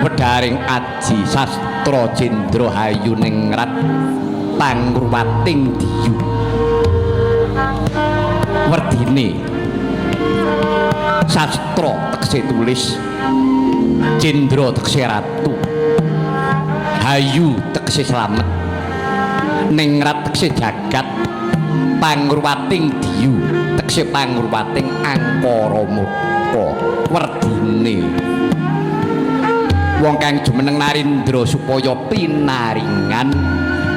Wedharing aji sastra Jendra Hayuningrat pangruwating diyu werdine sastra tegese tulis Jendra tegese ratu Hayu tegese slamet Ningrat tegese jagat pangruwating diyu tegese pangruwating angkara murka werdine wong kang jumeneng narindra supaya pinaringan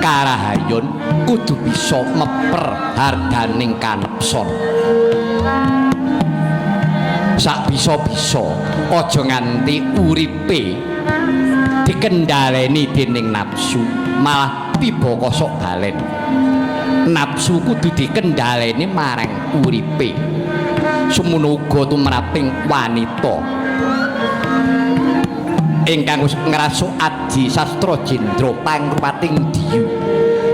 karahayon kudu bisa meper hardaning kanepson sak bisa-bisa aja nganti uripe dikendhaleni dening nafsu malah tiba kosok balen nafsu kudu dikendhaleni marang uripe semono uga tumraping wanita ingkang ngrasuk aji sastra Jendra pangruwating diyu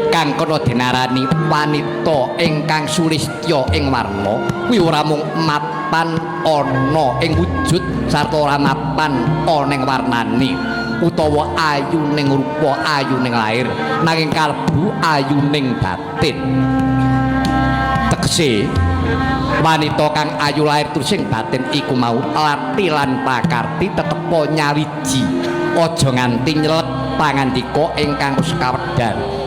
kang kana dinarani wanita ingkang sulistya ing warna kuwi ora mung mapan ana ing wujud sarta ora mapan ana ing warnane utawa ayu ning rupa ayu ning lair nanging kalbu ayu ning batin tegese wanita kang ayu lair tursing batin iku mau lati lan pakarti tetepa nyawiji aja nganti nyelep pangandika ingkang wis kawedhan